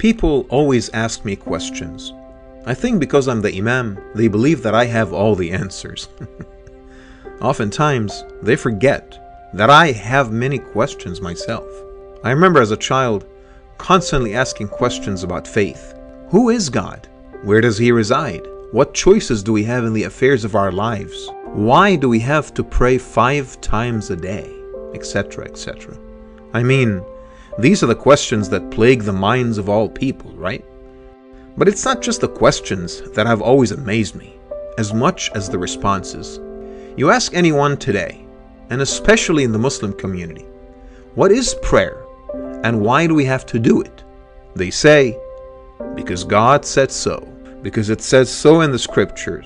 People always ask me questions. I think because I'm the Imam, they believe that I have all the answers. Oftentimes, they forget that I have many questions myself. I remember as a child constantly asking questions about faith. Who is God? Where does He reside? What choices do we have in the affairs of our lives? Why do we have to pray 5 times a day? Etc., etc. I mean, these are the questions that plague the minds of all people, right? But it's not just the questions that have always amazed me, as much as the responses. You ask anyone today, and especially in the Muslim community, what is prayer, and why do we have to do it? They say, because God said so, because it says so in the scriptures,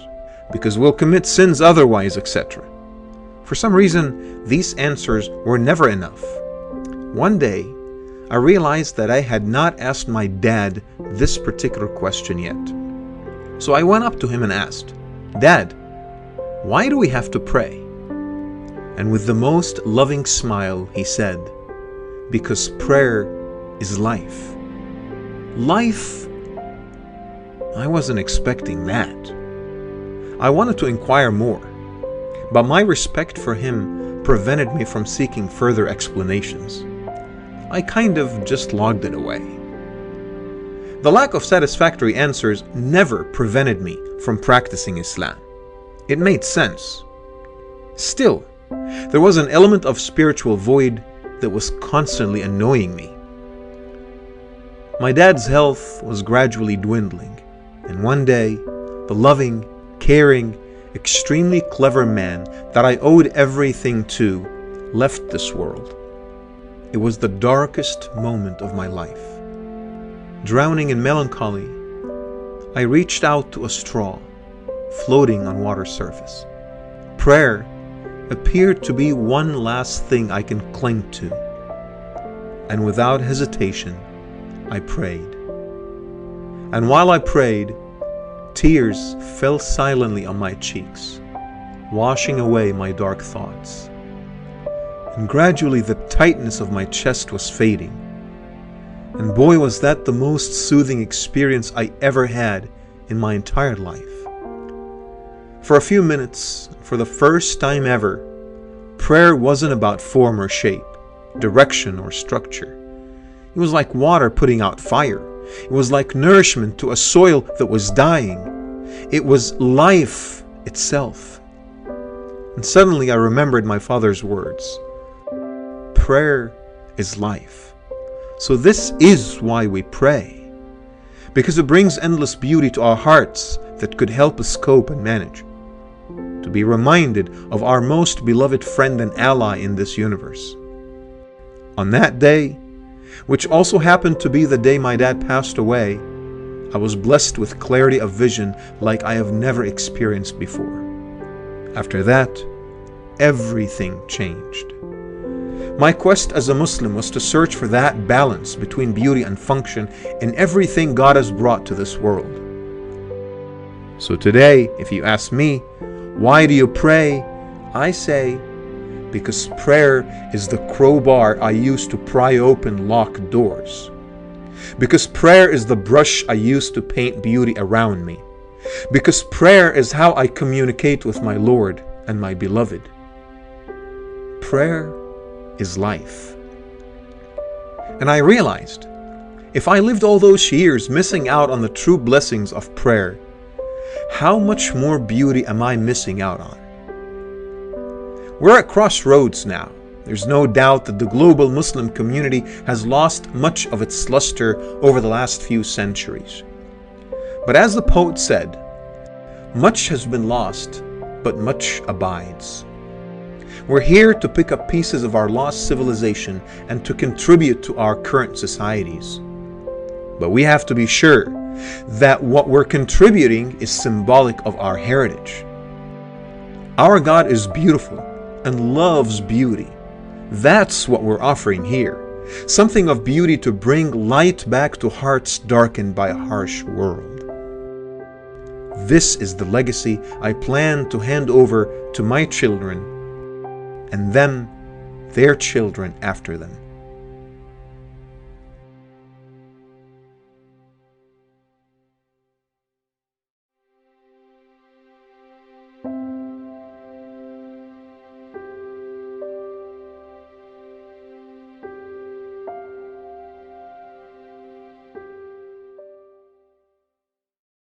because we'll commit sins otherwise, etc. For some reason, these answers were never enough. One day, I realized that I had not asked my dad this particular question yet. So I went up to him and asked, "Dad, why do we have to pray?" And with the most loving smile, he said, "Because prayer is life." Life? I wasn't expecting that. I wanted to inquire more, but my respect for him prevented me from seeking further explanations. I kind of just logged it away. The lack of satisfactory answers never prevented me from practicing Islam. It made sense. Still, there was an element of spiritual void that was constantly annoying me. My dad's health was gradually dwindling, and one day, the loving, caring, extremely clever man that I owed everything to left this world. It was the darkest moment of my life. Drowning in melancholy, I reached out to a straw, floating on water's surface. Prayer appeared to be one last thing I can cling to. And without hesitation, I prayed. And while I prayed, tears fell silently on my cheeks, washing away my dark thoughts. And gradually the tightness of my chest was fading. And boy, was that the most soothing experience I ever had in my entire life. For a few minutes, for the first time ever, prayer wasn't about form or shape, direction or structure. It was like water putting out fire. It was like nourishment to a soil that was dying. It was life itself. And suddenly I remembered my father's words. Prayer is life. So this is why we pray. Because it brings endless beauty to our hearts that could help us cope and manage. To be reminded of our most beloved friend and ally in this universe. On that day, which also happened to be the day my dad passed away, I was blessed with clarity of vision like I have never experienced before. After that, everything changed. My quest as a Muslim was to search for that balance between beauty and function in everything God has brought to this world. So today, if you ask me, why do you pray? I say, because prayer is the crowbar I use to pry open locked doors. Because prayer is the brush I use to paint beauty around me. Because prayer is how I communicate with my Lord and my beloved. Prayer is life. And I realized, if I lived all those years missing out on the true blessings of prayer, how much more beauty am I missing out on? We're at crossroads now. There's no doubt that the global Muslim community has lost much of its luster over the last few centuries. But as the poet said, much has been lost, but much abides. We're here to pick up pieces of our lost civilization and to contribute to our current societies. But we have to be sure that what we're contributing is symbolic of our heritage. Our God is beautiful and loves beauty. That's what we're offering here. Something of beauty to bring light back to hearts darkened by a harsh world. This is the legacy I plan to hand over to my children and then their children after them.